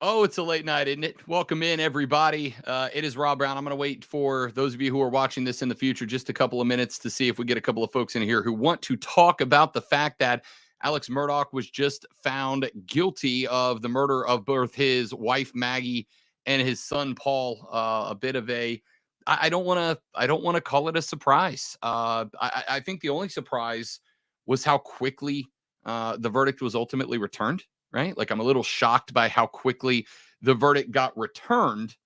Oh, it's a late night, isn't it? Welcome in, everybody. It is Rob Brown. I'm going to wait for those of you who are watching this in the future just a couple of minutes to see if we get a couple of folks in here who want to talk about the fact that Alex Murdaugh was just found guilty of the murder of both his wife Maggie and his son Paul. A bit of a I don't want to call it a surprise. I think the only surprise was how quickly the verdict was ultimately returned, right? Like, I'm a little shocked by how quickly the verdict got returned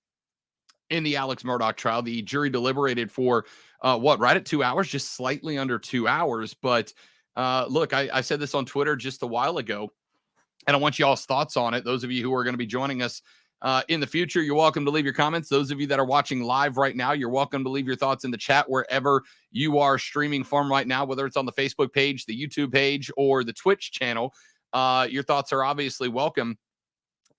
in the Alex Murdaugh trial. The jury deliberated for right at 2 hours, just slightly under 2 hours. But look, I said this on Twitter just a while ago, and I want y'all's thoughts on it. Those of you who are going to be joining us in the future, you're welcome to leave your comments. Those of you that are watching live right now, you're welcome to leave your thoughts in the chat wherever you are streaming from right now, whether it's on the Facebook page, the YouTube page, or the Twitch channel. Your thoughts are obviously welcome.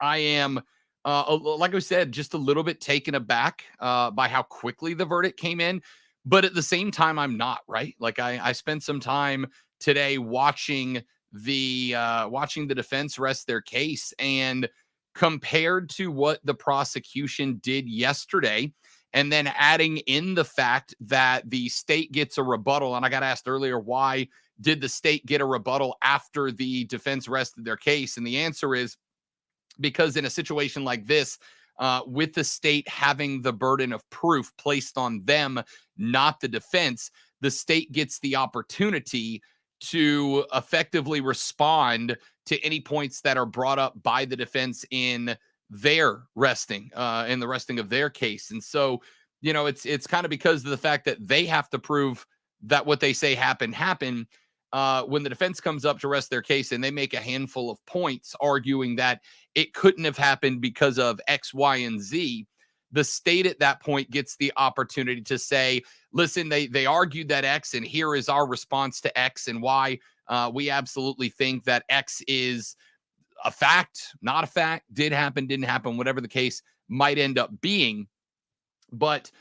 I am, like I said, just a little bit taken aback by how quickly the verdict came in. But at the same time, I'm not, right? Like, I spent some time today watching the defense rest their case, and compared to what the prosecution did yesterday, and then adding in the fact that the state gets a rebuttal. And I got asked earlier, why did the state get a rebuttal after the defense rested their case? And the answer is because in a situation like this, with the state having the burden of proof placed on them, not the defense, the state gets the opportunity to effectively respond to any points that are brought up by the defense in the resting of their case. And so, it's kind of because of the fact that they have to prove that what they say happened. When the defense comes up to rest their case and they make a handful of points arguing that it couldn't have happened because of X, Y, and Z, the state at that point gets the opportunity to say, listen, they argued that X, and here is our response to X and Y. We absolutely think that X is a fact, not a fact, did happen, didn't happen, whatever the case might end up being. But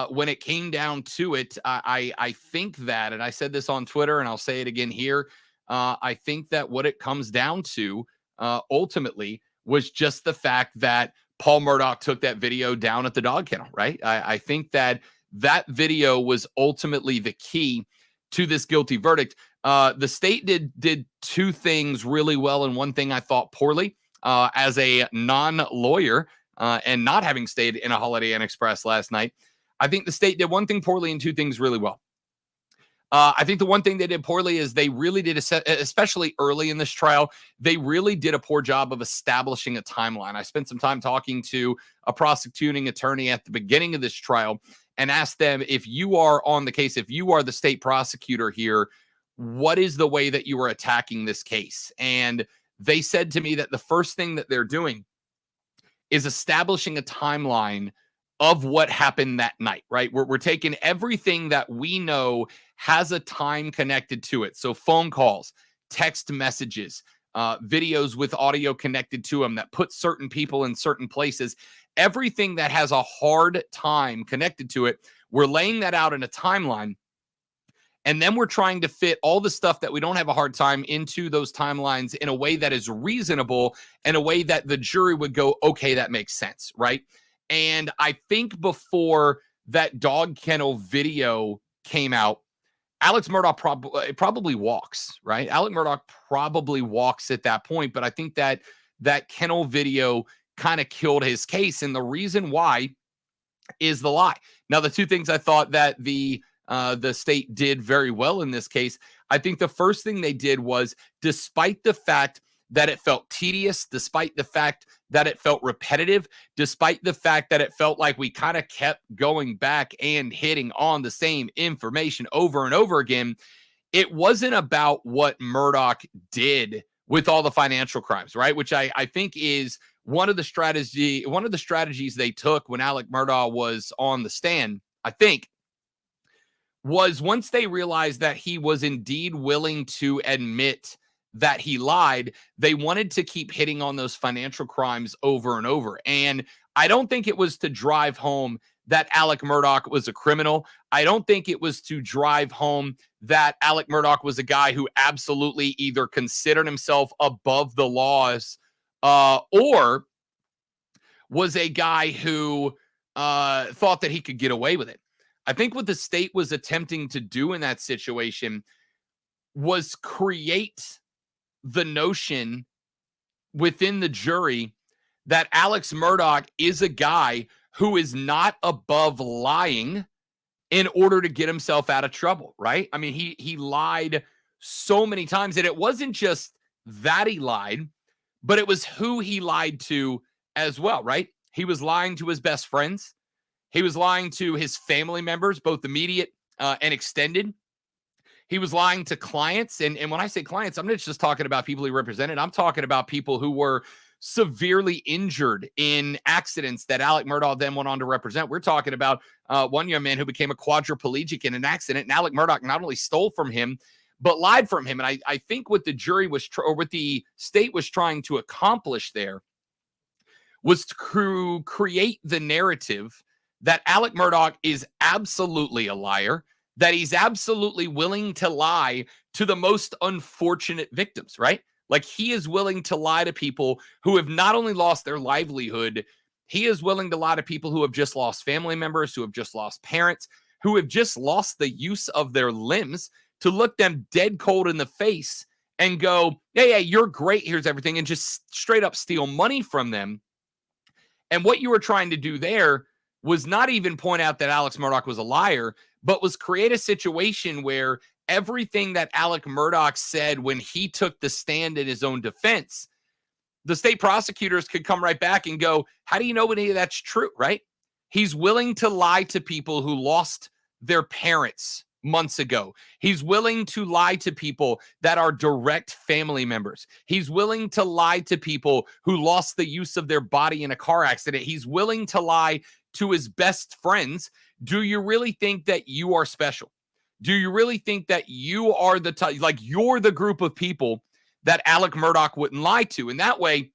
when it came down to it, I think that, and I said this on Twitter and I'll say it again here, I think that what it comes down to ultimately was just the fact that Paul Murdaugh took that video down at the dog kennel, right? I think that video was ultimately the key to this guilty verdict. The state did two things really well and one thing I thought poorly. As a non-lawyer and not having stayed in a Holiday Inn Express last night, I think the state did one thing poorly and two things really well. I think the one thing they did poorly is they really did, especially early in this trial, they really did a poor job of establishing a timeline. I spent some time talking to a prosecuting attorney at the beginning of this trial and asked them, if you are on the case, if you are the state prosecutor here, what is the way that you are attacking this case? And they said to me that the first thing that they're doing is establishing a timeline of what happened that night, right? We're taking everything that we know has a time connected to it. So phone calls, text messages, videos with audio connected to them that put certain people in certain places, everything that has a hard time connected to it, we're laying that out in a timeline. And then we're trying to fit all the stuff that we don't have a hard time into those timelines in a way that is reasonable, and a way that the jury would go, okay, that makes sense, right? And I think before that dog kennel video came out, Alex Murdaugh probably walks, right? Alex Murdaugh probably walks at that point, but I think that kennel video kind of killed his case. And the reason why is the lie. Now, the two things I thought that the state did very well in this case, I think the first thing they did was, despite the fact that it felt tedious, despite the fact that it felt repetitive, despite the fact that it felt like we kind of kept going back and hitting on the same information over and over again, it wasn't about what Murdaugh did with all the financial crimes, right? Which I think is one of the strategies they took when Alex Murdaugh was on the stand, I think, was once they realized that he was indeed willing to admit that he lied, they wanted to keep hitting on those financial crimes over and over. And I don't think it was to drive home that Alex Murdaugh was a criminal. I don't think it was to drive home that Alex Murdaugh was a guy who absolutely either considered himself above the laws or was a guy who thought that he could get away with it. I think what the state was attempting to do in that situation was create the notion within the jury that Alex Murdaugh is a guy who is not above lying in order to get himself out of trouble, right? I mean, he lied so many times, and it wasn't just that he lied, but it was who he lied to as well, right? He was lying to his best friends. He was lying to his family members, both immediate and extended. He was lying to clients. And when I say clients, I'm not just talking about people he represented. I'm talking about people who were severely injured in accidents that Alec Murdaugh then went on to represent. We're talking about one young man who became a quadriplegic in an accident, and Alec Murdaugh not only stole from him, but lied from him. And I think what the jury was, or what the state was trying to accomplish there was to create the narrative that Alec Murdaugh is absolutely a liar, that he's absolutely willing to lie to the most unfortunate victims, right? Like, he is willing to lie to people who have not only lost their livelihood, he is willing to lie to people who have just lost family members, who have just lost parents, who have just lost the use of their limbs, to look them dead cold in the face and go, yeah, you're great, here's everything, and just straight up steal money from them. And what you were trying to do there was not even point out that Alex Murdaugh was a liar, but was create a situation where everything that Alec Murdaugh said when he took the stand in his own defense, the state prosecutors could come right back and go, how do you know any of that's true, right? He's willing to lie to people who lost their parents months ago. He's willing to lie to people that are direct family members. He's willing to lie to people who lost the use of their body in a car accident. He's willing to lie to his best friends. Do you really think that you are special? Do you really think that you are the like you're the group of people that Alec Murdaugh wouldn't lie to? And that way,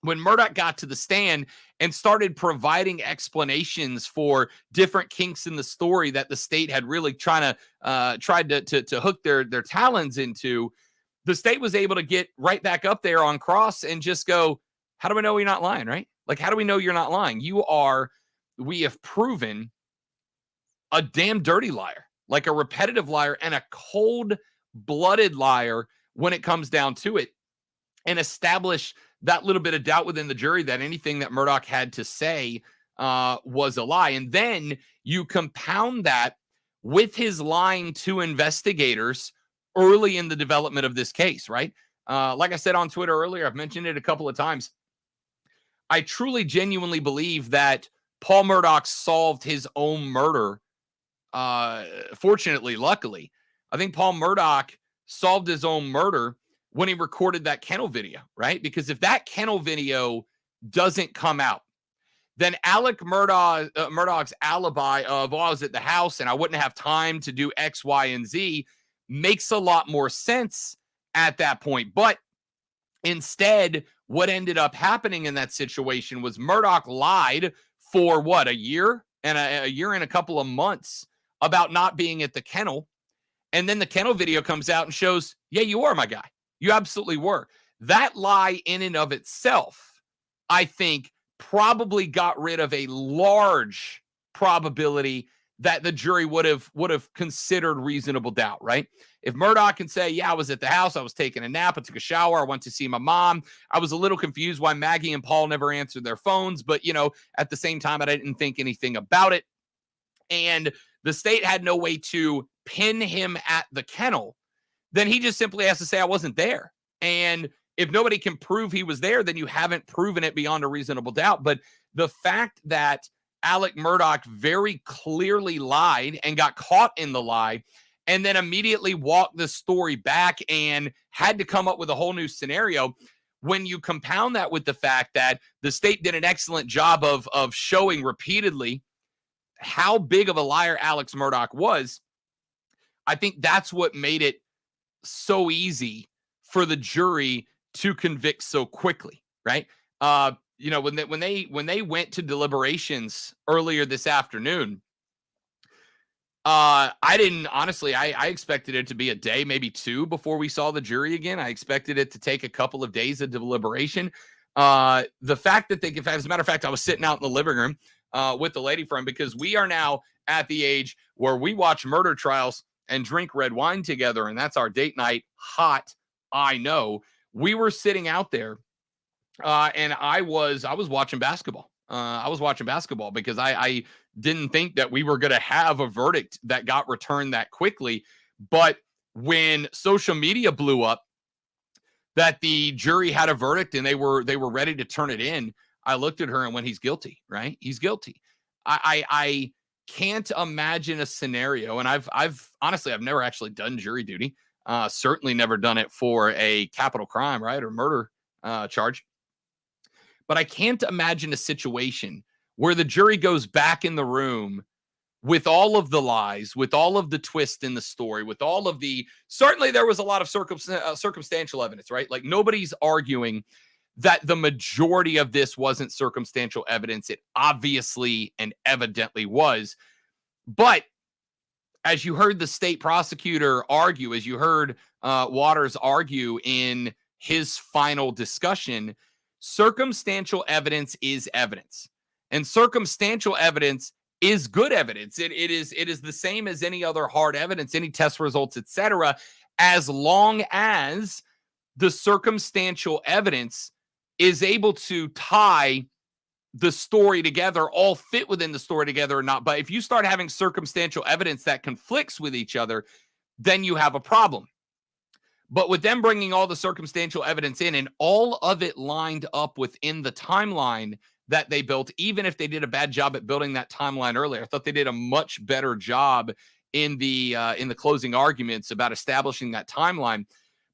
when Murdaugh got to the stand and started providing explanations for different kinks in the story that the state had really tried to hook their talons into, the state was able to get right back up there on cross and just go, how do we know you're not lying, right? Like, how do we know you're not lying? We have proven a damn dirty liar, like a repetitive liar and a cold-blooded liar when it comes down to it, and establish that little bit of doubt within the jury that anything that Murdaugh had to say was a lie. And then you compound that with his lying to investigators early in the development of this case, right? Like I said on Twitter earlier, I've mentioned it a couple of times. I truly, genuinely believe that Paul Murdaugh solved his own murder. Fortunately, luckily, I think Paul Murdaugh solved his own murder when he recorded that kennel video, right? Because if that kennel video doesn't come out, then Alec Murdaugh's alibi of, I was at the house and I wouldn't have time to do X, Y, and Z makes a lot more sense at that point. But instead, what ended up happening in that situation was Murdaugh lied for a year and a couple of months about not being at the kennel. And then the kennel video comes out and shows, yeah, you are my guy. You absolutely were. That lie in and of itself, I think, probably got rid of a large probability that the jury would have considered reasonable doubt, right? If Murdaugh can say, yeah, I was at the house, I was taking a nap, I took a shower, I went to see my mom, I was a little confused why Maggie and Paul never answered their phones, but, at the same time, I didn't think anything about it. And the state had no way to pin him at the kennel, then he just simply has to say, I wasn't there. And if nobody can prove he was there, then you haven't proven it beyond a reasonable doubt. But the fact that Alec Murdaugh very clearly lied and got caught in the lie, and then immediately walked the story back and had to come up with a whole new scenario, when you compound that with the fact that the state did an excellent job of showing repeatedly how big of a liar Alex Murdaugh was, I think that's what made it so easy for the jury to convict so quickly, right? When they went to deliberations earlier this afternoon, I expected it to be a day, maybe two, before we saw the jury again. I expected it to take a couple of days of deliberation. The fact that as a matter of fact, I was sitting out in the living room with the lady friend, because we are now at the age where we watch murder trials and drink red wine together, and that's our date night. Hot, I know. We were sitting out there, and I was watching basketball. I was watching basketball because I didn't think that we were going to have a verdict that got returned that quickly. But when social media blew up that the jury had a verdict and they were ready to turn it in, I looked at her and went, he's guilty, right? He's guilty. I can't imagine a scenario. And I've honestly, I've never actually done jury duty. Certainly never done it for a capital crime, right? Or murder charge. But I can't imagine a situation where the jury goes back in the room with all of the lies, with all of the twist in the story, with all of the, certainly there was a lot of circumstantial evidence, right? Like, nobody's arguing that the majority of this wasn't circumstantial evidence. It obviously and evidently was. But as you heard the state prosecutor argue, as you heard Waters argue in his final discussion, circumstantial evidence is evidence, and circumstantial evidence is good evidence. It is the same as any other hard evidence, any test results, etc., as long as the circumstantial evidence is able to tie the story together, all fit within the story together or not. But if you start having circumstantial evidence that conflicts with each other, then you have a problem. But with them bringing all the circumstantial evidence in and all of it lined up within the timeline that they built, even if they did a bad job at building that timeline earlier, I thought they did a much better job in the closing arguments about establishing that timeline.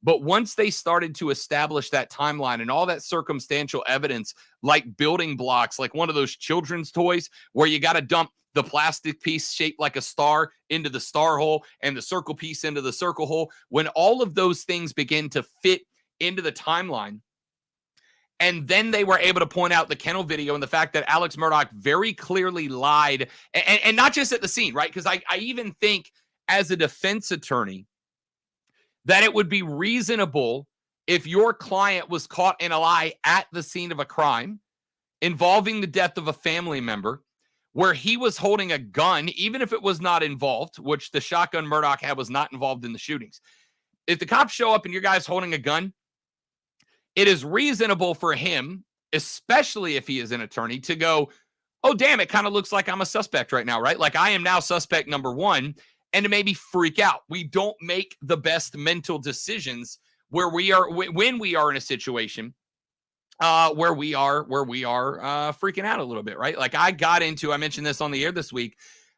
But once they started to establish that timeline and all that circumstantial evidence, like building blocks, like one of those children's toys where you got to dump the plastic piece shaped like a star into the star hole and the circle piece into the circle hole, when all of those things begin to fit into the timeline, and then they were able to point out the kennel video and the fact that Alex Murdaugh very clearly lied, and not just at the scene, right? Because I even think as a defense attorney that it would be reasonable if your client was caught in a lie at the scene of a crime involving the death of a family member, where he was holding a gun, even if it was not involved, which the shotgun Murdaugh had was not involved in the shootings. If the cops show up and your guy's holding a gun, it is reasonable for him, especially if he is an attorney, to go, oh, damn, it kind of looks like I'm a suspect right now, right? Like, I am now suspect number one, and to maybe freak out. We don't make the best mental decisions when we are in a situation where we are freaking out a little bit, right? Like, I mentioned this on the air this week.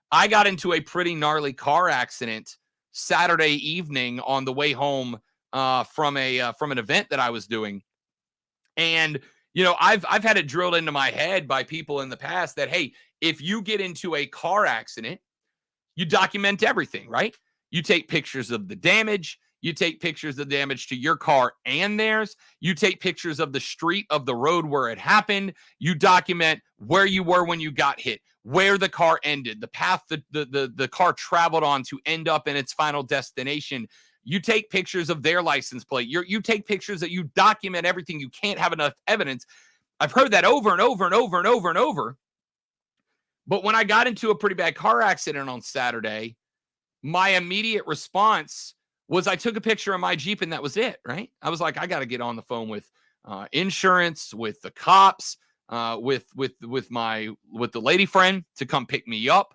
I got into a pretty gnarly car accident Saturday evening on the way home from an event that I was doing. And, I've had it drilled into my head by people in the past that, hey, if you get into a car accident, you document everything, right? You take pictures of the damage. You take pictures of the damage to your car and theirs. You take pictures of the street, of the road where it happened. You document where you were when you got hit, where the car ended, the path the car traveled on to end up in its final destination. You take pictures of their license plate. You take pictures that you document everything. You can't have enough evidence. I've heard that over and over and over and over and over. But when I got into a pretty bad car accident on Saturday, my immediate response was I took a picture of my Jeep and that was it, right? I was like, I got to get on the phone with insurance, with the cops, with the lady friend to come pick me up,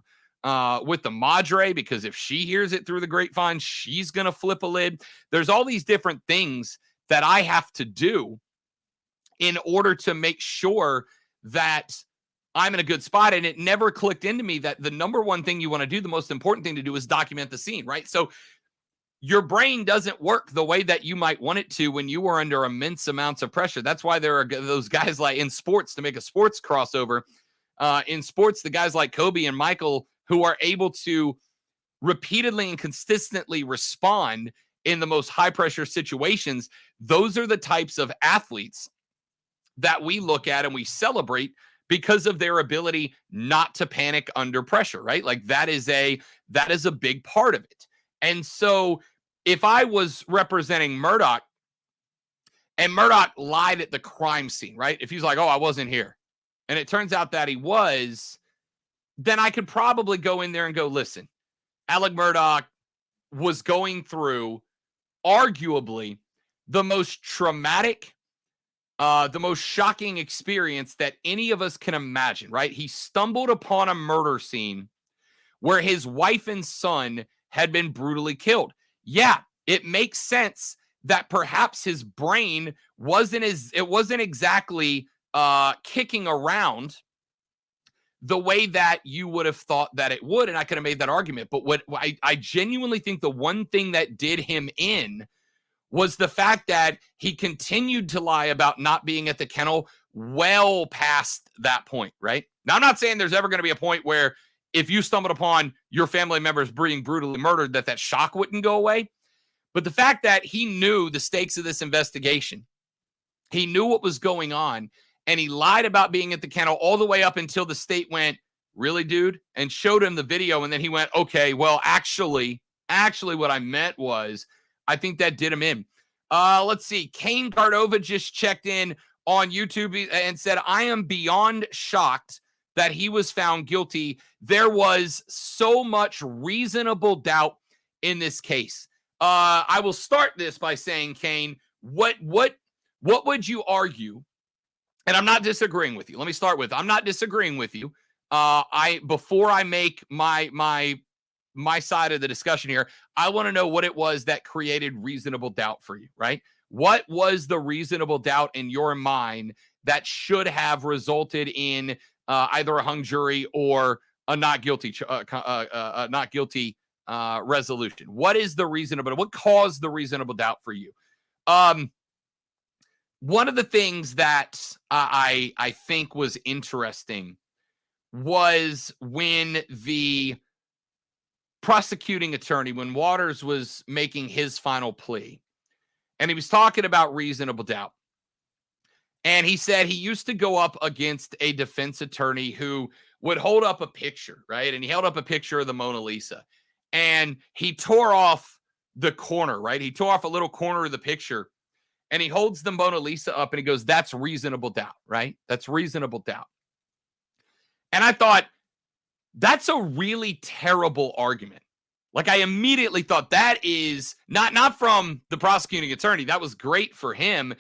with the madre, because if she hears it through the grapevine, she's going to flip a lid. There's all these different things that I have to do in order to make sure that I'm in a good spot. And it never clicked into me that the number one thing you want to do, the most important thing to do, is document the scene, right? So your brain doesn't work the way that you might want it to when you are under immense amounts of pressure. That's why there are those guys like in sports, to make a sports crossover, in sports, the guys like Kobe and Michael, who are able to repeatedly and consistently respond in the most high pressure situations. Those are the types of athletes that we look at and we celebrate because of their ability not to panic under pressure, right? Like that is a big part of it. And so if I was representing Murdaugh and Murdaugh lied at the crime scene, right? If he's like, oh, I wasn't here, and it turns out that he was, then I could probably go in there and go, listen, Alec Murdaugh was going through arguably the most traumatic, the most shocking experience that any of us can imagine, right? He stumbled upon a murder scene where his wife and son had been brutally killed. Yeah, it makes sense that perhaps his brain wasn't exactly kicking around the way that you would have thought that it would, and I could have made that argument. But what I genuinely think the one thing that did him in was the fact that he continued to lie about not being at the kennel well past that point, right? Now, I'm not saying there's ever going to be a point where if you stumbled upon your family members being brutally murdered, that shock wouldn't go away. But the fact that he knew the stakes of this investigation, he knew what was going on, and he lied about being at the kennel all the way up until the state went, really, dude? And showed him the video. And then he went, okay, well, actually what I meant was, I think that did him in. Let's see. Kane Cardova just checked in on YouTube and said, I am beyond shocked that he was found guilty. There was so much reasonable doubt in this case. I will start this by saying, Kane, what would you argue? And I'm not disagreeing with you. Let me start with, I'm not disagreeing with you. Before I make my side of the discussion here, I want to know what it was that created reasonable doubt for you, right? What was the reasonable doubt in your mind that should have resulted in either a hung jury or a not guilty resolution? What is the reasonable? What caused the reasonable doubt for you? One of the things that I think was interesting was when the prosecuting attorney, when Waters was making his final plea, and he was talking about reasonable doubt. And he said he used to go up against a defense attorney who would hold up a picture, right? And he held up a picture of the Mona Lisa, and he tore off the corner, right? He tore off a little corner of the picture, and he holds the Mona Lisa up and he goes, that's reasonable doubt, right? That's reasonable doubt. And I thought, that's a really terrible argument. Like, I immediately thought that is not from the prosecuting attorney. That was great for him.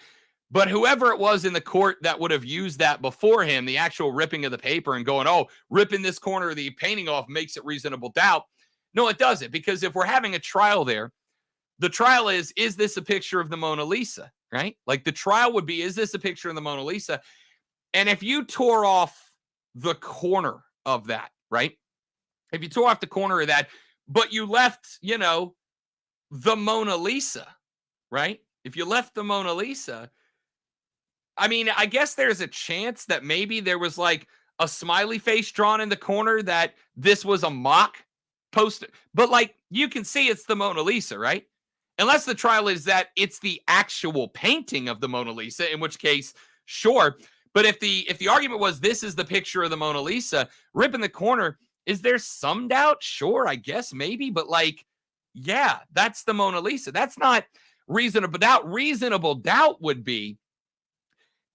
But whoever it was in the court that would have used that before him, the actual ripping of the paper and going, oh, ripping this corner of the painting off makes it reasonable doubt. No, it doesn't. Because if we're having a trial there, the trial is this a picture of the Mona Lisa, right? Like, the trial would be, is this a picture of the Mona Lisa? And if you tore off the corner of that, right? If you tore off the corner of that, but you left, the Mona Lisa, right? If you left the Mona Lisa, I mean, I guess there's a chance that maybe there was like a smiley face drawn in the corner that this was a mock poster. But like, you can see it's the Mona Lisa, right? Unless the trial is that it's the actual painting of the Mona Lisa, in which case, sure. But if the argument was this is the picture of the Mona Lisa, ripping the corner, is there some doubt? Sure, I guess maybe. But like, yeah, that's the Mona Lisa. That's not reasonable doubt. Reasonable doubt would be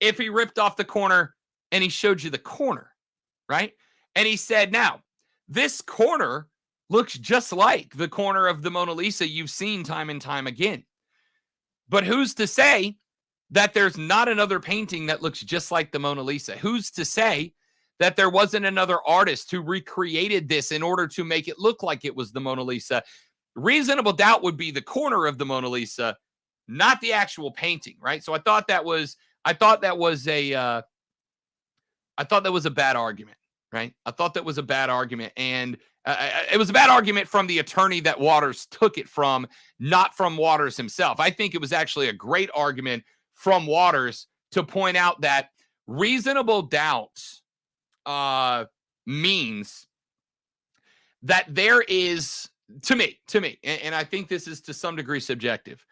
if he ripped off the corner and he showed you the corner, right? And he said, now, this corner looks just like the corner of the Mona Lisa you've seen time and time again. But who's to say that there's not another painting that looks just like the Mona Lisa? Who's to say that there wasn't another artist who recreated this in order to make it look like it was the Mona Lisa? Reasonable doubt would be the corner of the Mona Lisa, not the actual painting, right? So I thought that was a bad argument, right? I thought that was a bad argument, and it was a bad argument from the attorney that Waters took it from, not from Waters himself. I think it was actually a great argument from Waters to point out that reasonable doubt means that there is, to me, and I think this is to some degree subjective,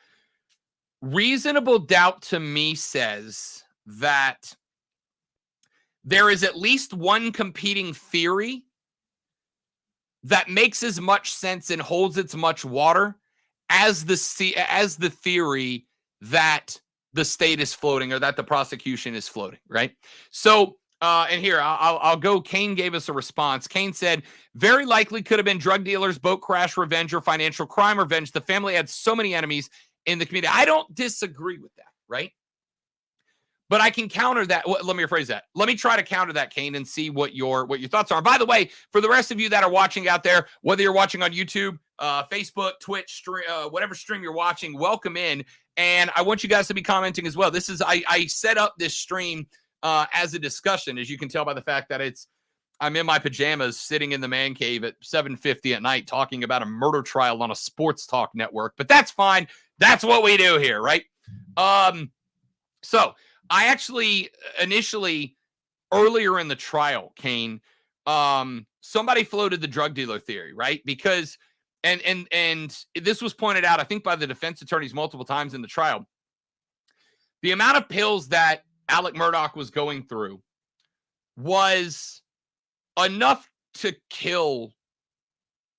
reasonable doubt to me says that there is at least one competing theory that makes as much sense and holds as much water as the theory that the state is floating or that the prosecution is floating, right? So, and here, I'll go. Kane gave us a response. Kane said, very likely could have been drug dealers, boat crash revenge, or financial crime revenge. The family had so many enemies in the community. I don't disagree with that, right? But I can counter that. Well, let me rephrase that. Let me try to counter that, Kane, and see what your thoughts are. By the way, for the rest of you that are watching out there, whether you're watching on YouTube, Facebook, Twitch, stream, whatever stream you're watching, welcome in. And I want you guys to be commenting as well. This is I set up this stream as a discussion, as you can tell by the fact that I'm in my pajamas sitting in the man cave at 7:50 at night talking about a murder trial on a sports talk network. But that's fine. That's what we do here, right? So I actually initially earlier in the trial, Kane, somebody floated the drug dealer theory, right? Because and this was pointed out, I think, by the defense attorneys multiple times in the trial. The amount of pills that Alec Murdaugh was going through was enough to kill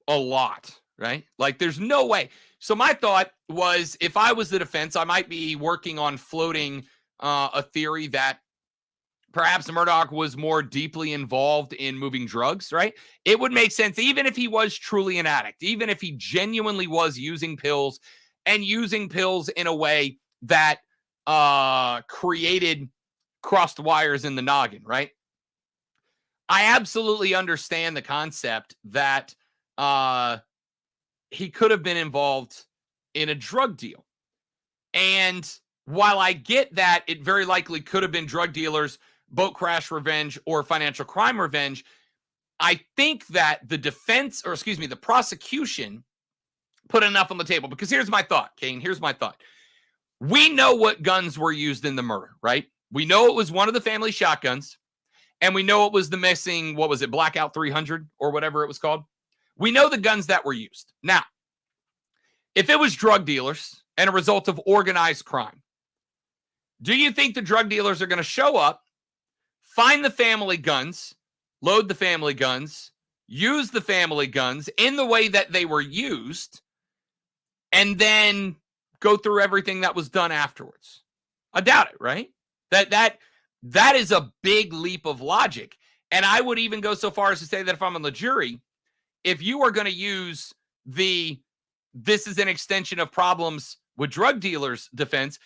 a lot, right? Like, there's no way. So my thought was, if I was the defense, I might be working on floating a theory that perhaps Murdaugh was more deeply involved in moving drugs, right? It would make sense, even if he was truly an addict, even if he genuinely was using pills and using pills in a way that created crossed wires in the noggin, right? I absolutely understand the concept that he could have been involved in a drug deal. And while I get that it very likely could have been drug dealers, boat crash revenge, or financial crime revenge, I think that the prosecution put enough on the table. Because here's my thought, Kane. Here's my thought. We know what guns were used in the murder, right? We know it was one of the family shotguns. And we know it was the missing, what was it, Blackout 300 or whatever it was called. We know the guns that were used. Now, if it was drug dealers and a result of organized crime, do you think the drug dealers are going to show up, find the family guns, load the family guns, use the family guns in the way that they were used, and then go through everything that was done afterwards? I doubt it, right? That is a big leap of logic. And I would even go so far as to say that if I'm on the jury, if you are going to use this is an extension of problems with drug dealers defense,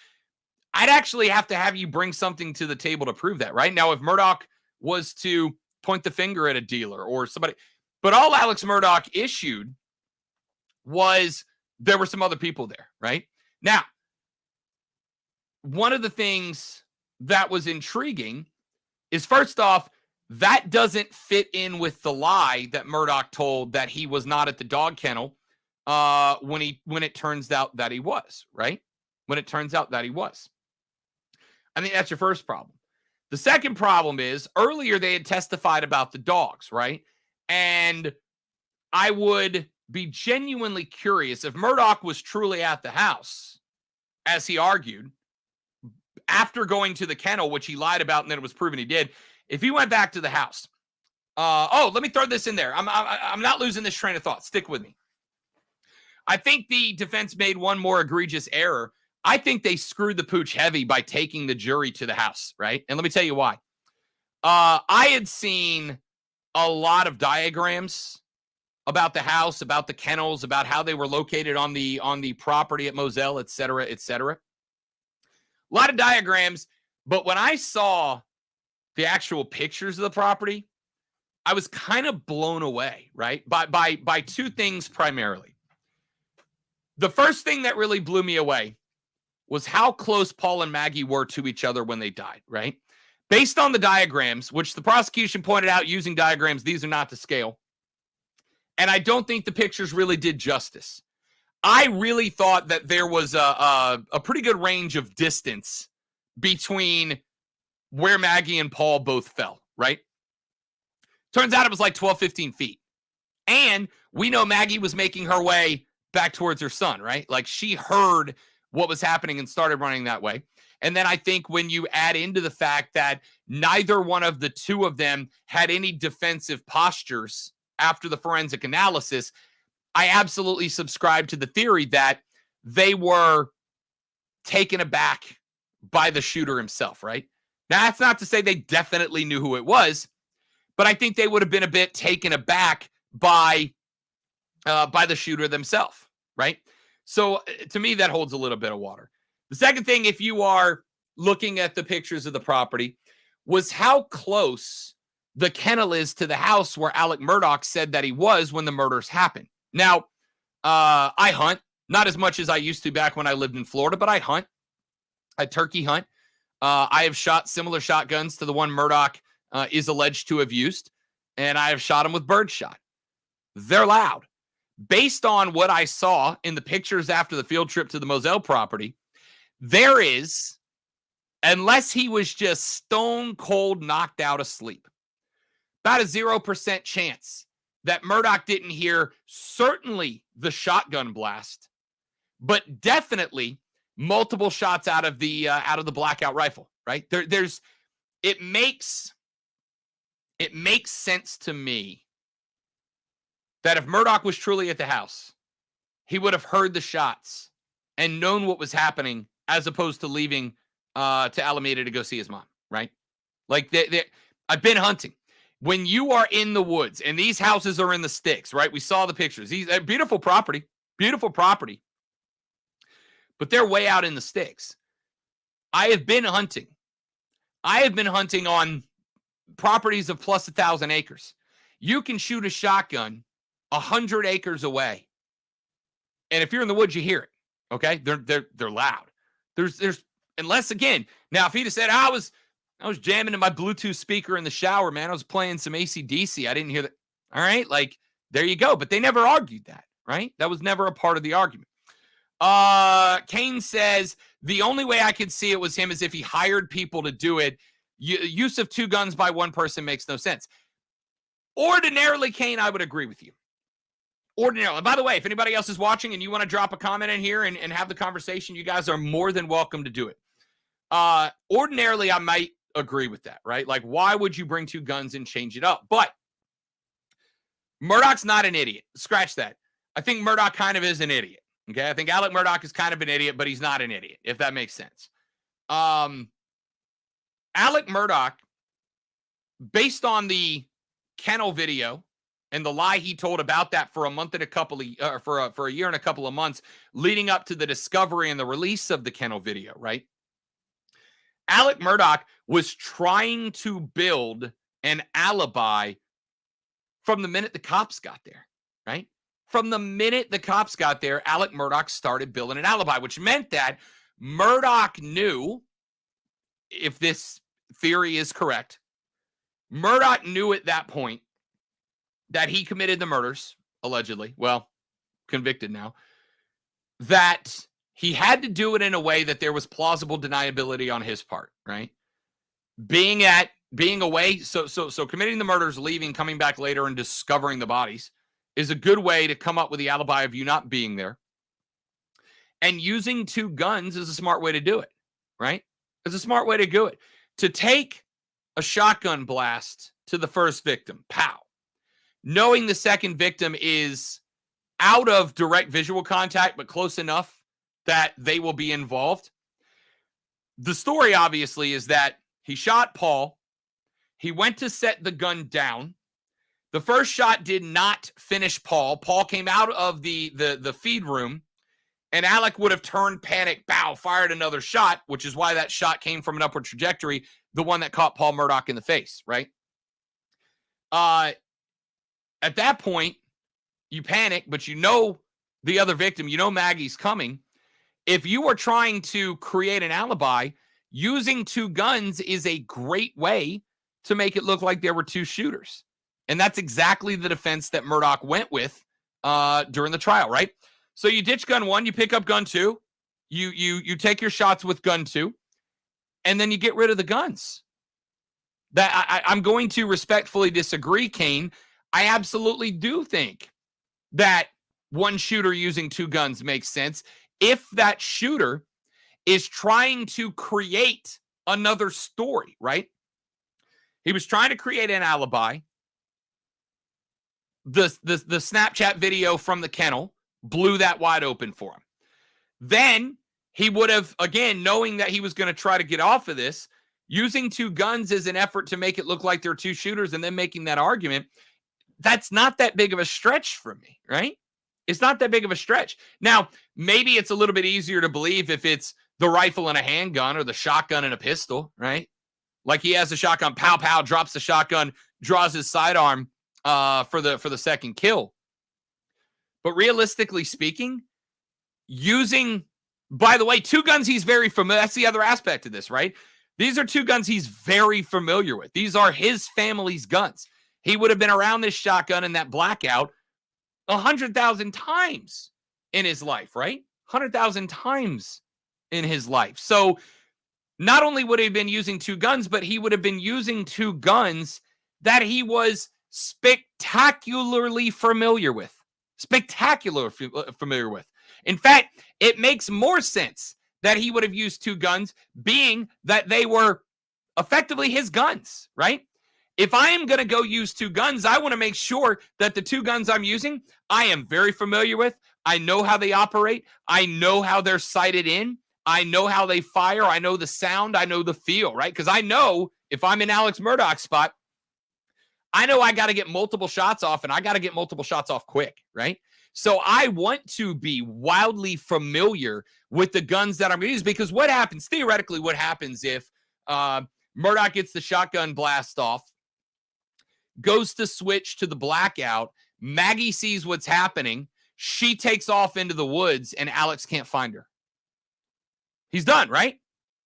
I'd actually have to have you bring something to the table to prove that, right? Now, if Murdaugh was to point the finger at a dealer or somebody, but all Alex Murdaugh issued was there were some other people there, right? Now, one of the things that was intriguing is, first off, that doesn't fit in with the lie that Murdaugh told that he was not at the dog kennel when it turns out that he was, right? When it turns out that he was. I think that's your first problem. The second problem is, earlier they had testified about the dogs, right? And I would be genuinely curious if Murdaugh was truly at the house, as he argued, after going to the kennel, which he lied about and then it was proven he did. If he went back to the house, let me throw this in there. I'm not losing this train of thought. Stick with me. I think the defense made one more egregious error. I think they screwed the pooch heavy by taking the jury to the house, right? And let me tell you why. I had seen a lot of diagrams about the house, about the kennels, about how they were located on the property at Moselle, et cetera, et cetera. A lot of diagrams, but when I saw the actual pictures of the property, I was kind of blown away, right? By two things primarily. The first thing that really blew me away was how close Paul and Maggie were to each other when they died, right? Based on the diagrams, which the prosecution pointed out using diagrams, these are not to scale. And I don't think the pictures really did justice. I really thought that there was a pretty good range of distance between where Maggie and Paul both fell, right? Turns out it was like 12, 15 feet. And we know Maggie was making her way back towards her son, right? Like, she heard what was happening and started running that way. And then I think when you add into the fact that neither one of the two of them had any defensive postures after the forensic analysis, I absolutely subscribe to the theory that they were taken aback by the shooter himself, right? Now, that's not to say they definitely knew who it was, but I think they would have been a bit taken aback by the shooter themselves, right? So to me, that holds a little bit of water. The second thing, if you are looking at the pictures of the property, was how close the kennel is to the house where Alec Murdaugh said that he was when the murders happened. Now, I hunt, not as much as I used to back when I lived in Florida, but I hunt. I turkey hunt. I have shot similar shotguns to the one Murdaugh is alleged to have used, and I have shot them with birdshot. They're loud. Based on what I saw in the pictures after the field trip to the Moselle property, there is, unless he was just stone cold knocked out asleep, about a 0% chance that Murdaugh didn't hear certainly the shotgun blast, but definitely multiple shots out of the blackout rifle, right? It makes sense to me that if Murdaugh was truly at the house, he would have heard the shots and known what was happening, as opposed to leaving to Alameda to go see his mom, right? Like, I've been hunting. When you are in the woods, and these houses are in the sticks, right? We saw the pictures. These beautiful property, but they're way out in the sticks. I have been hunting. I have been hunting on properties of plus 1,000 acres. You can shoot a shotgun 100 acres away, and if you're in the woods, you hear it. Okay, they're loud. There's unless, again, now if he'd have said I was jamming in my Bluetooth speaker in the shower, man, I was playing some AC/DC, I didn't hear that. All right, like, there you go. But they never argued that, right? That was never a part of the argument. Kane says the only way I could see it was him is if he hired people to do it. Use of 2 guns by one person makes no sense. Ordinarily, Kane, I would agree with you. Ordinarily. And by the way, if anybody else is watching and you want to drop a comment in here and have the conversation, you guys are more than welcome to do it. Ordinarily, I might agree with that, right? Like, why would you bring 2 guns and change it up? But Murdaugh's not an idiot. Scratch that. I think Murdaugh kind of is an idiot. Okay, I think Alec Murdaugh is kind of an idiot, but he's not an idiot, if that makes sense. Alec Murdaugh, based on the kennel video and the lie he told about that for a month and a couple of for a year and a couple of months leading up to the discovery and the release of the kennel video, right? Alec Murdaugh was trying to build an alibi from the minute the cops got there, right? From the minute the cops got there, Alec Murdaugh started building an alibi, which meant that Murdaugh knew, if this theory is correct, Murdaugh knew at that point that he committed the murders, allegedly, well, convicted now, that he had to do it in a way that there was plausible deniability on his part, right? Being away, so committing the murders, leaving, coming back later, and discovering the bodies is a good way to come up with the alibi of you not being there. And using 2 guns is a smart way to do it, right? It's a smart way to do it. To take a shotgun blast to the first victim, pow, knowing the second victim is out of direct visual contact, but close enough that they will be involved. The story, obviously, is that he shot Paul. He went to set the gun down. The first shot did not finish Paul. Paul came out of the feed room, and Alec would have turned, panicked, bow, fired another shot, which is why that shot came from an upward trajectory, the one that caught Paul Murdaugh in the face, right? At that point, you panic, but you know the other victim, you know Maggie's coming. If you are trying to create an alibi, using 2 guns is a great way to make it look like there were 2 shooters. And that's exactly the defense that Murdaugh went with during the trial, right? So you ditch gun 1, you pick up gun 2, you take your shots with gun 2, and then you get rid of the guns. That I'm going to respectfully disagree, Kane. I absolutely do think that one shooter using 2 guns makes sense if that shooter is trying to create another story, right? He was trying to create an alibi. The Snapchat video from the kennel blew that wide open for him. Then he would have, again, knowing that he was going to try to get off of this, using two guns as an effort to make it look like there are two shooters and then making that argument. That's not that big of a stretch for me, right? It's not that big of a stretch. Now, maybe it's a little bit easier to believe if it's the rifle and a handgun or the shotgun and a pistol, right? Like he has a shotgun, pow, pow, drops the shotgun, draws his sidearm for the second kill. But realistically speaking, using, by the way, two guns he's very familiar. That's the other aspect of this, right? These are two guns he's very familiar with. These are his family's guns. He would have been around this shotgun and that blackout 100,000 times in his life, right? 100,000 times in his life. So not only would he have been using two guns, but he would have been using two guns that he was spectacularly familiar with. Familiar with. In fact, it makes more sense that he would have used two guns, being that they were effectively his guns, right? If I am going to go use two guns, I want to make sure that the two guns I'm using, I am very familiar with. I know how they operate. I know how they're sighted in. I know how they fire. I know the sound. I know the feel, right? Because I know if I'm in Alex Murdaugh's spot, I know I got to get multiple shots off, and I got to get multiple shots off quick, right? So I want to be wildly familiar with the guns that I'm going to use, because what happens, theoretically, what happens if Murdaugh gets the shotgun blast off, goes to switch to the blackout, Maggie sees what's happening, she takes off into the woods, and Alex can't find her. He's done, right?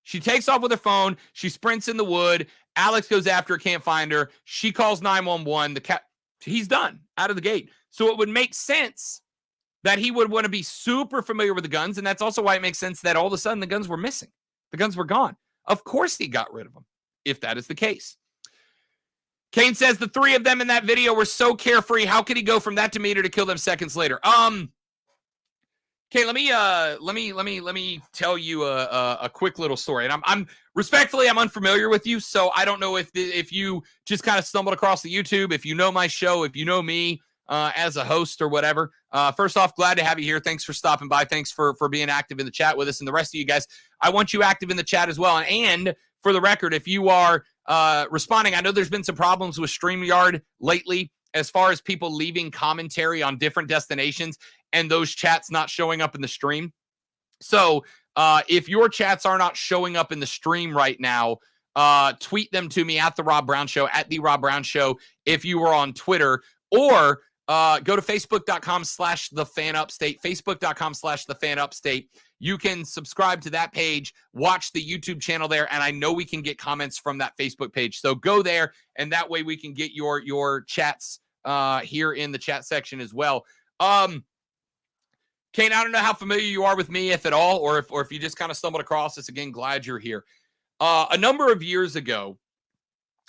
She takes off with her phone, she sprints in the wood, Alex goes after her, can't find her, she calls 911, he's done, out of the gate. So it would make sense that he would want to be super familiar with the guns, and that's also why it makes sense that all of a sudden the guns were missing. The guns were gone. Of course he got rid of them, if that is the case. Kane says the three of them in that video were so carefree. How could he go from that demeanor to kill them seconds later? Okay, let me tell you a quick little story. And I'm respectfully, I'm unfamiliar with you, so I don't know if you just kind of stumbled across the YouTube, if you know my show, if you know me as a host or whatever. First off, glad to have you here. Thanks for stopping by. Thanks for being active in the chat with us, and the rest of you guys. I want you active in the chat as well. And for the record, if you are responding, I know there's been some problems with StreamYard lately as far as people leaving commentary on different destinations and those chats not showing up in the stream. So if your chats are not showing up in the stream right now, tweet them to me at The Rob Brown Show, at The Rob Brown Show, if you are on Twitter, or go to facebook.com/thefanupstate, facebook.com/thefanupstate. You can subscribe to that page, watch the YouTube channel there, and I know we can get comments from that Facebook page. So go there, and that way we can get your chats here in the chat section as well. Kane, I don't know how familiar you are with me, if at all, or if you just kind of stumbled across this. Again, glad you're here. A number of years ago,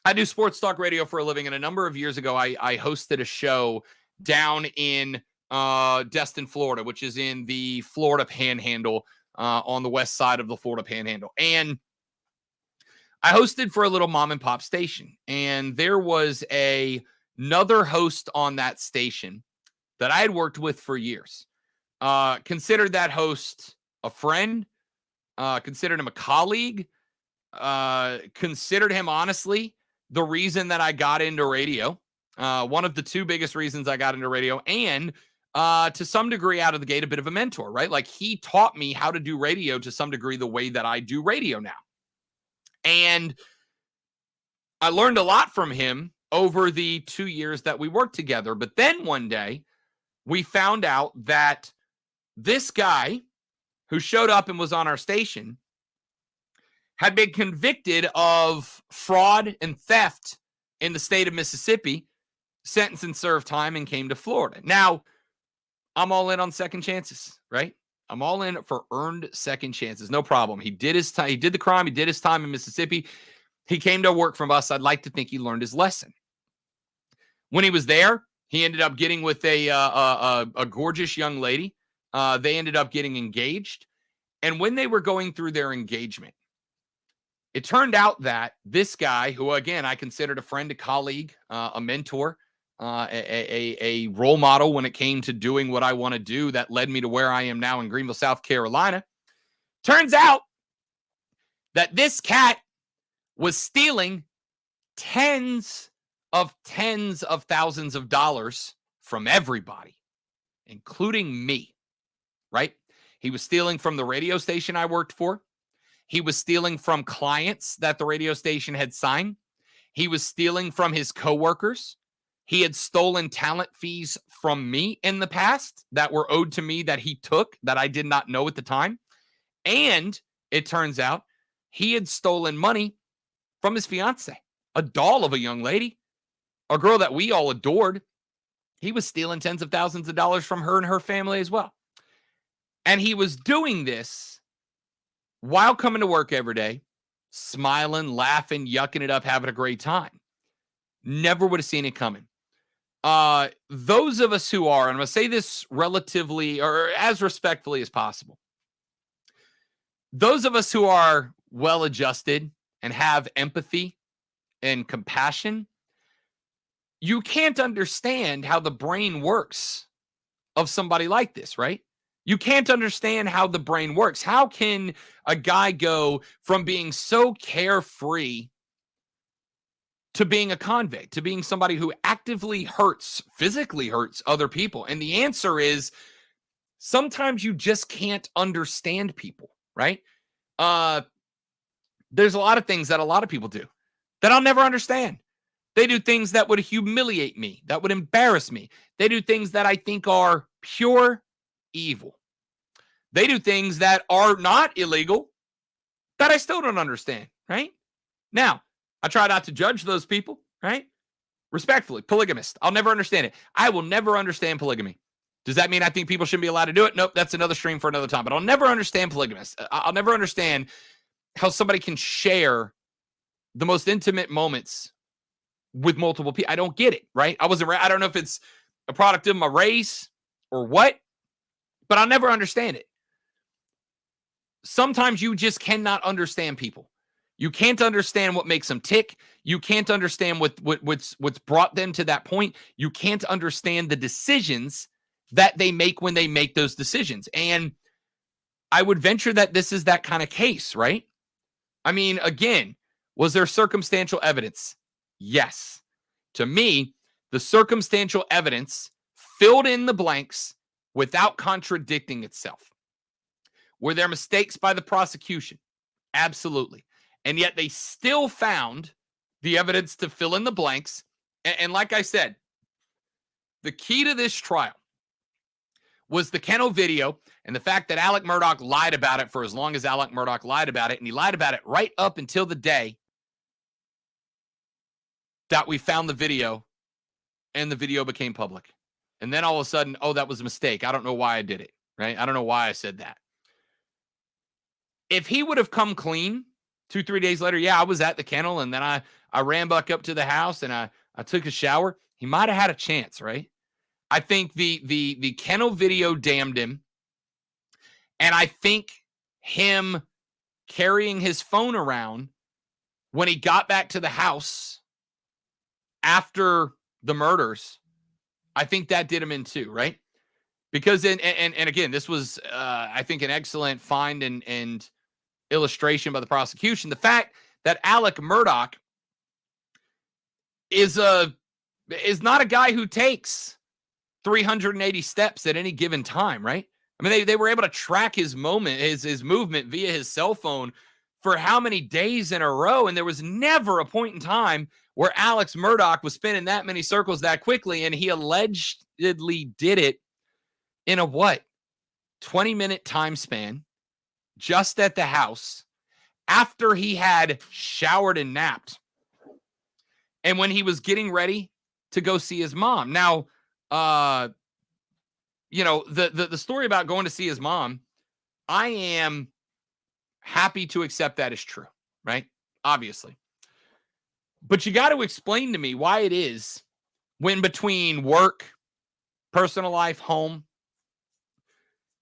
I do sports talk radio for a living, and a number of years ago, I hosted a show down in Destin, Florida, which is in the Florida Panhandle, on the west side of the Florida Panhandle. And I hosted for a little mom and pop station, and there was another host on that station that I had worked with for years. Considered that host a friend, considered him a colleague, considered him, honestly, the reason that I got into radio. One of the two biggest reasons I got into radio, and to some degree out of the gate, a bit of a mentor, right? Like, he taught me how to do radio to some degree the way that I do radio now. And I learned a lot from him over the 2 years that we worked together. But then one day we found out that this guy who showed up and was on our station had been convicted of fraud and theft in the state of Mississippi, sentenced and served time, and came to Florida. Now, I'm all in on second chances, right? I'm all in for earned second chances. No problem. He did his time. He did the crime. He did his time in Mississippi. He came to work from us. I'd like to think he learned his lesson. When he was there, he ended up getting with a gorgeous young lady. They ended up getting engaged. And when they were going through their engagement, it turned out that this guy, who, again, I considered a friend, a colleague, a mentor, a role model when it came to doing what I want to do, that led me to where I am now in Greenville, South Carolina. Turns out that this cat was stealing tens of thousands of dollars from everybody, including me, right? He was stealing from the radio station I worked for. He was stealing from clients that the radio station had signed. He was stealing from his coworkers. He had stolen talent fees from me in the past that were owed to me that he took that I did not know at the time. And it turns out he had stolen money from his fiance, a doll of a young lady, a girl that we all adored. He was stealing tens of thousands of dollars from her and her family as well. And he was doing this while coming to work every day, smiling, laughing, yucking it up, having a great time. Never would have seen it coming. Those of us who are, and I'm going to say this relatively or as respectfully as possible, those of us who are well-adjusted and have empathy and compassion, you can't understand how the brain works of somebody like this, right? You can't understand how the brain works. How can a guy go from being so carefree to being a convict, to being somebody who actively physically hurts other people? And the answer is sometimes you just can't understand people, right? There's a lot of things that a lot of people do that I'll never understand. They do things that would humiliate me, that would embarrass me. They do things that I think are pure evil. They do things that are not illegal that I still don't understand, right? Now, I try not to judge those people, right? Respectfully, polygamist. I'll never understand it. I will never understand polygamy. Does that mean I think people shouldn't be allowed to do it? Nope, that's another stream for another time. But I'll never understand polygamists. I'll never understand how somebody can share the most intimate moments with multiple people. I don't get it, right? I don't know if it's a product of my race or what, but I'll never understand it. Sometimes you just cannot understand people. You can't understand what makes them tick. You can't understand what's brought them to that point. You can't understand the decisions that they make when they make those decisions. And I would venture that this is that kind of case, right? I mean, again, was there circumstantial evidence? Yes. To me, the circumstantial evidence filled in the blanks without contradicting itself. Were there mistakes by the prosecution? Absolutely. And yet they still found the evidence to fill in the blanks. And like I said, the key to this trial was the Kennel video and the fact that Alec Murdaugh lied about it for as long as Alec Murdaugh lied about it. And he lied about it right up until the day that we found the video and the video became public. And then all of a sudden, oh, that was a mistake. I don't know why I did it, right? I don't know why I said that. If he would have come clean 2-3 days later, yeah, I was at the kennel and then I ran back up to the house and I took a shower, he might have had a chance, right? I think the kennel video damned him. And I think him carrying his phone around when he got back to the house after the murders, I think that did him in too, right? Because and again, this was I think an excellent find and illustration by the prosecution. The fact that Alec Murdaugh is not a guy who takes 380 steps at any given time, right? I mean, they were able to track his movement via his cell phone for how many days in a row, and there was never a point in time where Alex Murdaugh was spinning that many circles that quickly, and he allegedly did it in a 20-minute time span just at the house after he had showered and napped and when he was getting ready to go see his mom. Now, the story about going to see his mom, I am happy to accept that as true, right? Obviously. But you got to explain to me why it is when between work, personal life, home,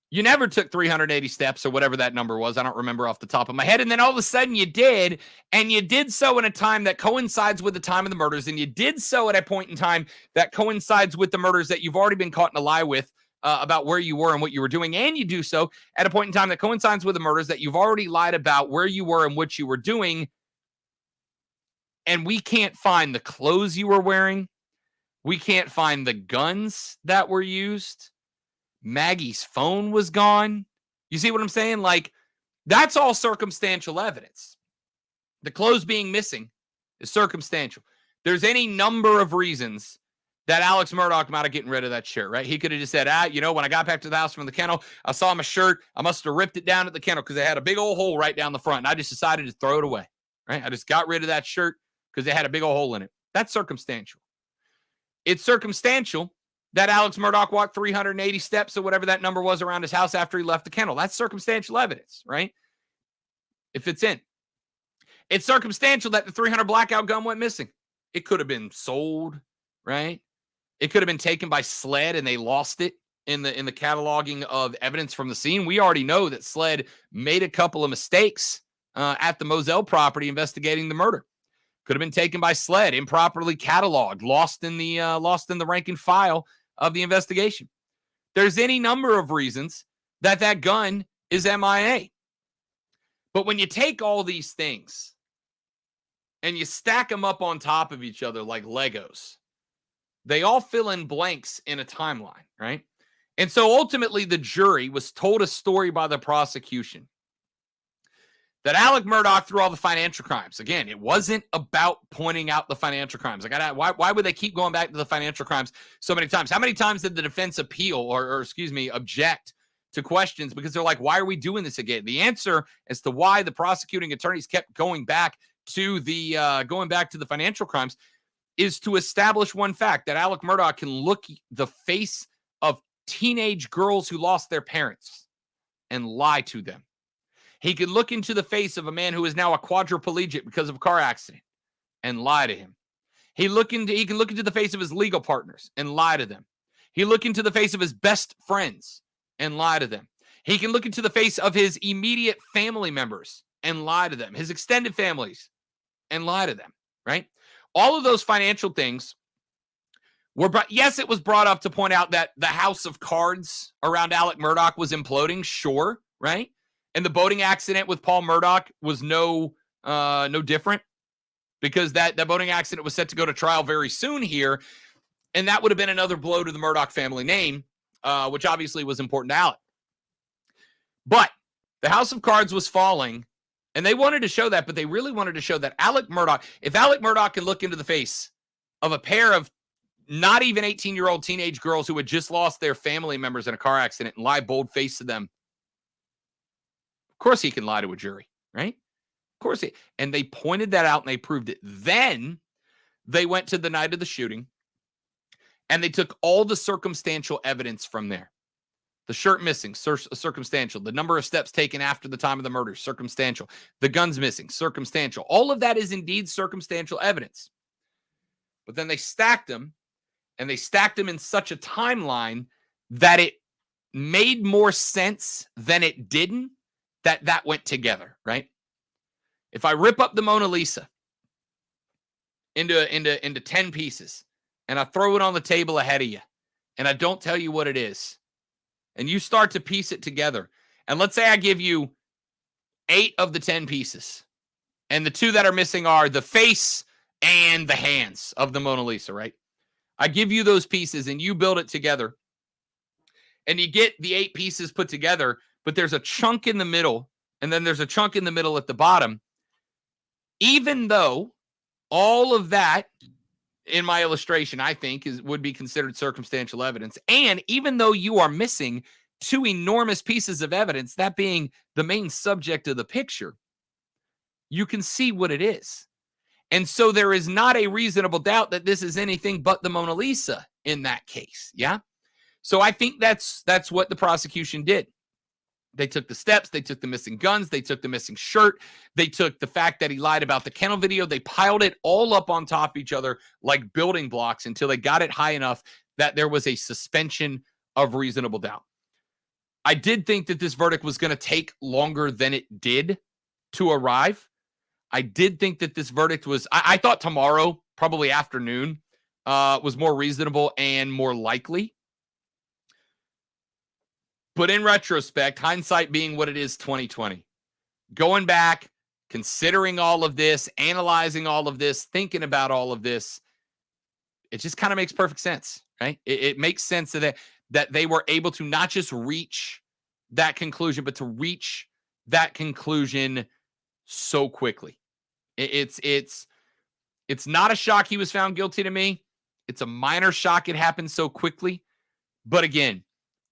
you never took 380 steps or whatever that number was. I don't remember off the top of my head. And then all of a sudden you did, and you did so in a time that coincides with the time of the murders. And you did so at a point in time that coincides with the murders that you've already been caught in a lie with about where you were and what you were doing, and you do so at a point in time that coincides with the murders that you've already lied about where you were and what you were doing, and we can't find the clothes you were wearing. We can't find the guns that were used. Maggie's phone was gone. You see what I'm saying? Like, that's all circumstantial evidence. The clothes being missing is circumstantial. There's any number of reasons that Alex Murdaugh might have getting rid of that shirt, right? He could have just said, when I got back to the house from the kennel, I saw my shirt. I must have ripped it down at the kennel because it had a big old hole right down the front. And I just decided to throw it away, right? I just got rid of that shirt because it had a big old hole in it. That's circumstantial. It's circumstantial that Alex Murdaugh walked 380 steps or whatever that number was around his house after he left the kennel. That's circumstantial evidence, right? If it's in. It's circumstantial that the 300 blackout gun went missing. It could have been sold, right? It could have been taken by SLED and they lost it in the cataloging of evidence from the scene. We already know that SLED made a couple of mistakes at the Moselle property investigating the murder. Could have been taken by SLED, improperly cataloged, lost in the rank and file of the investigation. There's any number of reasons that gun is MIA. But when you take all these things and you stack them up on top of each other like Legos, they all fill in blanks in a timeline, right? And so ultimately the jury was told a story by the prosecution that Alex Murdaugh threw all the financial crimes. Again, it wasn't about pointing out the financial crimes. Why would they keep going back to the financial crimes so many times? How many times did the defense appeal or object to questions because they're like, why are we doing this again? The answer as to why the prosecuting attorneys kept going back to the financial crimes is to establish one fact, that Alex Murdaugh can look the face of teenage girls who lost their parents and lie to them. He can look into the face of a man who is now a quadriplegic because of a car accident and lie to him. He can look into the face of his legal partners and lie to them. He look into the face of his best friends and lie to them. He can look into the face of his immediate family members and lie to them, his extended families, and lie to them, right? All of those financial things were brought. Yes, it was brought up to point out that the house of cards around Alex Murdaugh was imploding, sure, right? And the boating accident with Paul Murdaugh was no different, because that boating accident was set to go to trial very soon here. And that would have been another blow to the Murdaugh family name, which obviously was important to Alex. But the house of cards was falling, and they wanted to show that, but they really wanted to show that Alex Murdaugh, if Alex Murdaugh can look into the face of a pair of not even 18-year-old teenage girls who had just lost their family members in a car accident and lie bold-faced to them, of course he can lie to a jury, right? Of course he. And they pointed that out and they proved it. Then they went to the night of the shooting and they took all the circumstantial evidence from there. The shirt missing, circumstantial. The number of steps taken after the time of the murder, circumstantial. The guns missing, circumstantial. All of that is indeed circumstantial evidence. But then they stacked them, and they stacked them in such a timeline that it made more sense than it didn't, that went together, right? If I rip up the Mona Lisa into 10 pieces and I throw it on the table ahead of you and I don't tell you what it is, and you start to piece it together, and let's say I give you 8 of the 10 pieces, and the 2 that are missing are the face and the hands of the Mona Lisa, right? I give you those pieces and you build it together, and you get the 8 pieces put together, but there's a chunk in the middle, and then there's a chunk in the middle at the bottom. Even though all of that, in my illustration, I think would be considered circumstantial evidence, and even though you are missing 2 enormous pieces of evidence, that being the main subject of the picture, you can see what it is. And so there is not a reasonable doubt that this is anything but the Mona Lisa in that case, yeah? So I think that's what the prosecution did. They took the steps, they took the missing guns, they took the missing shirt, they took the fact that he lied about the kennel video, they piled it all up on top of each other like building blocks until they got it high enough that there was a suspension of reasonable doubt. I did think that this verdict was going to take longer than it did to arrive. I did think that this verdict was, I thought tomorrow, probably afternoon, was more reasonable and more likely. But in retrospect, hindsight being what it is 2020, going back, considering all of this, analyzing all of this, thinking about all of this, it just kind of makes perfect sense, right? It makes sense that they were able to not just reach that conclusion, but to reach that conclusion so quickly. It's not a shock he was found guilty to me. It's a minor shock it happened so quickly. But again,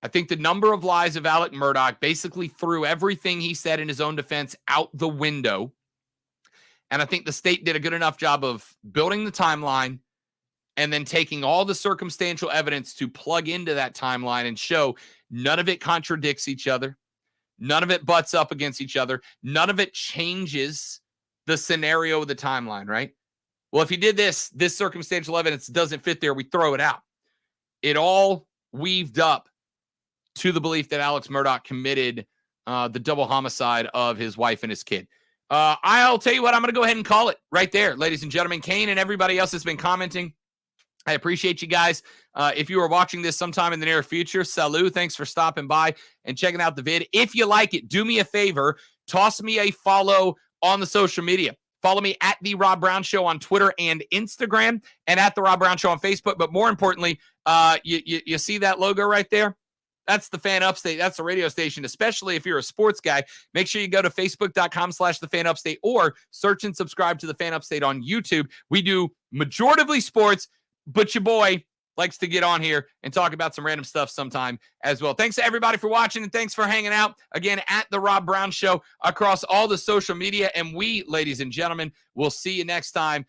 I think the number of lies of Alex Murdaugh basically threw everything he said in his own defense out the window. And I think the state did a good enough job of building the timeline and then taking all the circumstantial evidence to plug into that timeline and show none of it contradicts each other. None of it butts up against each other. None of it changes the scenario of the timeline, right? Well, if you did this circumstantial evidence doesn't fit there, we throw it out. It all weaved up to the belief that Alex Murdaugh committed the double homicide of his wife and his kid. I'll tell you what, I'm going to go ahead and call it right there, ladies and gentlemen. Kane and everybody else that's been commenting, I appreciate you guys. If you are watching this sometime in the near future, salut. Thanks for stopping by and checking out the vid. If you like it, do me a favor. Toss me a follow on the social media. Follow me at The Rob Brown Show on Twitter and Instagram, and at The Rob Brown Show on Facebook. But more importantly, you see that logo right there? That's the Fan Upstate. That's the radio station, especially if you're a sports guy. Make sure you go to facebook.com/thefanupstate or search and subscribe to the Fan Upstate on YouTube. We do majoritively sports, but your boy likes to get on here and talk about some random stuff sometime as well. Thanks to everybody for watching, and thanks for hanging out. Again, at The Rob Brown Show across all the social media. And we, ladies and gentlemen, will see you next time.